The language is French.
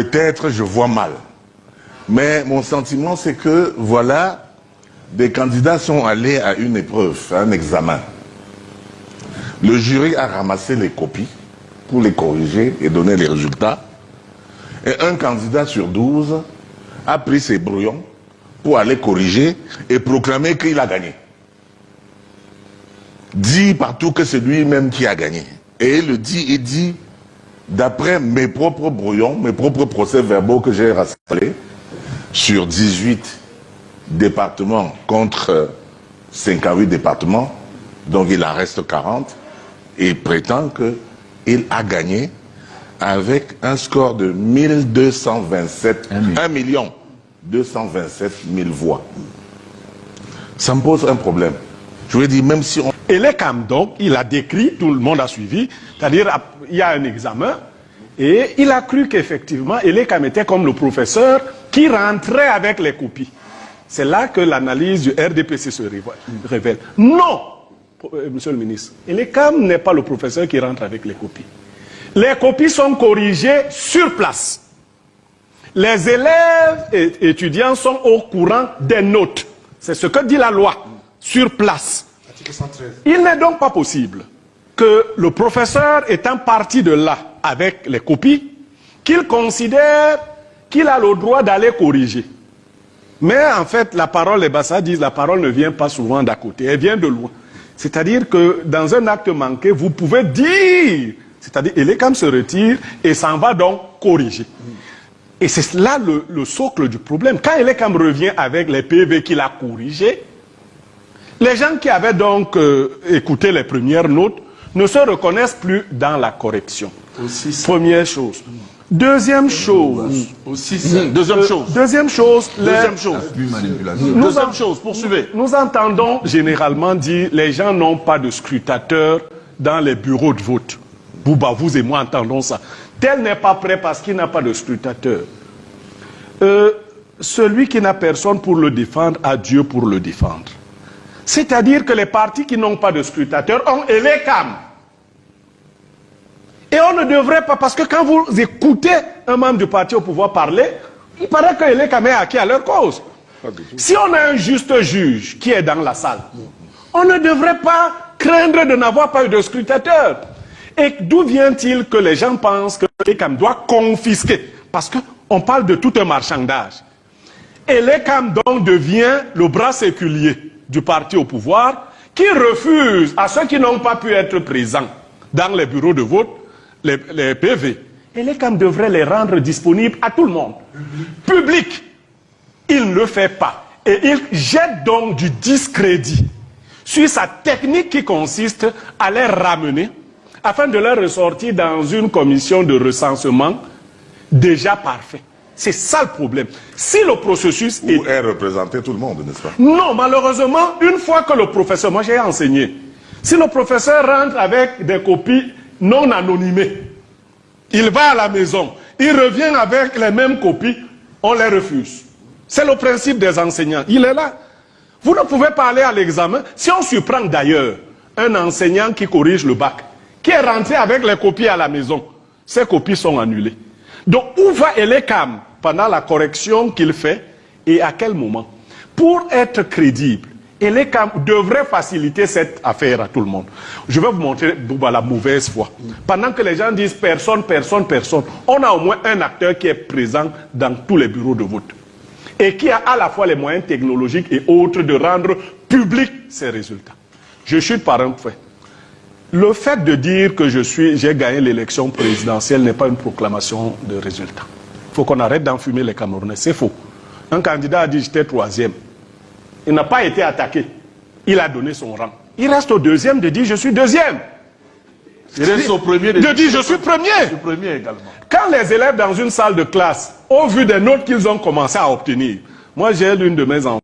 peut-être je vois mal. Mais mon sentiment, c'est que, voilà, des candidats sont allés à une épreuve, à un examen. Le jury a ramassé les copies pour les corriger et donner les résultats. Et un candidat sur 12 a pris ses brouillons pour aller corriger et proclamer qu'il a gagné. Dit partout que c'est lui-même qui a gagné. Et il le dit et dit, d'après mes propres brouillons, mes propres procès-verbaux que j'ai rassemblés, sur 18 départements contre 58 départements, donc il en reste 40, et prétend qu'il a gagné avec un score de 1227, 1 227 000 voix. Ça me pose un problème. Je veux dire, même si on... Et les CAM, donc, il a décrit, tout le monde a suivi, c'est-à-dire, il y a un examen, et il a cru qu'effectivement, Elekam était comme le professeur qui rentrait avec les copies. C'est là que l'analyse du RDPC se révèle. Non, monsieur le ministre, Elekam n'est pas le professeur qui rentre avec les copies. Les copies sont corrigées sur place. Les élèves et étudiants sont au courant des notes. C'est ce que dit la loi, sur place. Il n'est donc pas possible que le professeur étant parti de là avec les copies, qu'il considère qu'il a le droit d'aller corriger. Mais en fait, la parole, les Bassa disent, la parole ne vient pas souvent d'à côté, elle vient de loin. C'est-à-dire que dans un acte manqué, vous pouvez dire, c'est-à-dire Elekam se retire et s'en va donc corriger. Et c'est là le socle du problème. Quand Elekam revient avec les PV qu'il a corrigés, les gens qui avaient donc écouté les premières notes ne se reconnaissent plus dans la correction. Première chose. Deuxième chose. Deuxième chose, poursuivez. Nous entendons généralement dire les gens n'ont pas de scrutateurs dans les bureaux de vote. Bouba, vous et moi entendons ça. Tel n'est pas prêt parce qu'il n'a pas de scrutateur. Celui qui n'a personne pour le défendre a Dieu pour le défendre. C'est-à-dire que les partis qui n'ont pas de scrutateur ont Elekam. Et on ne devrait pas, parce que quand vous écoutez un membre du parti au pouvoir parler, il paraît que Elekam est acquis à leur cause. Si on a un juste juge qui est dans la salle, on ne devrait pas craindre de n'avoir pas eu de scrutateur. Et d'où vient-il que les gens pensent que Elekam doit confisquer? Parce qu'on parle de tout un marchandage. Elekam donc devient le bras séculier du parti au pouvoir qui refuse à ceux qui n'ont pas pu être présents dans les bureaux de vote, les PV. Elekam devrait les rendre disponibles à tout le monde. Public. Il ne le fait pas. Et il jette donc du discrédit sur sa technique qui consiste à les ramener afin de les ressortir dans une commission de recensement déjà parfait. C'est ça le problème. Si le processus où est représenté tout le monde, n'est-ce pas? Non, malheureusement, une fois que le professeur, moi j'ai enseigné, si le professeur rentre avec des copies non anonymées, il va à la maison, il revient avec les mêmes copies, on les refuse. C'est le principe des enseignants. Il est là. Vous ne pouvez pas aller à l'examen. Si on surprend d'ailleurs un enseignant qui corrige le bac, qui est rentré avec les copies à la maison, ces copies sont annulées. Donc, où va Elekam pendant la correction qu'il fait et à quel moment? Pour être crédible, Elekam devrait faciliter cette affaire à tout le monde. Je vais vous montrer la mauvaise foi. Pendant que les gens disent personne, personne, personne, on a au moins un acteur qui est présent dans tous les bureaux de vote et qui a à la fois les moyens technologiques et autres de rendre public ces résultats. Je chute par un fait. Le fait de dire que j'ai gagné l'élection présidentielle n'est pas une proclamation de résultat. Il faut qu'on arrête d'enfumer les Camerounais. C'est faux. Un candidat a dit j'étais troisième. Il n'a pas été attaqué. Il a donné son rang. Il reste au deuxième de dire je suis deuxième. Il reste au premier de dire je suis premier. Je suis premier également. Quand les élèves dans une salle de classe, au vu des notes qu'ils ont commencé à obtenir, moi j'ai l'une de mes enfants.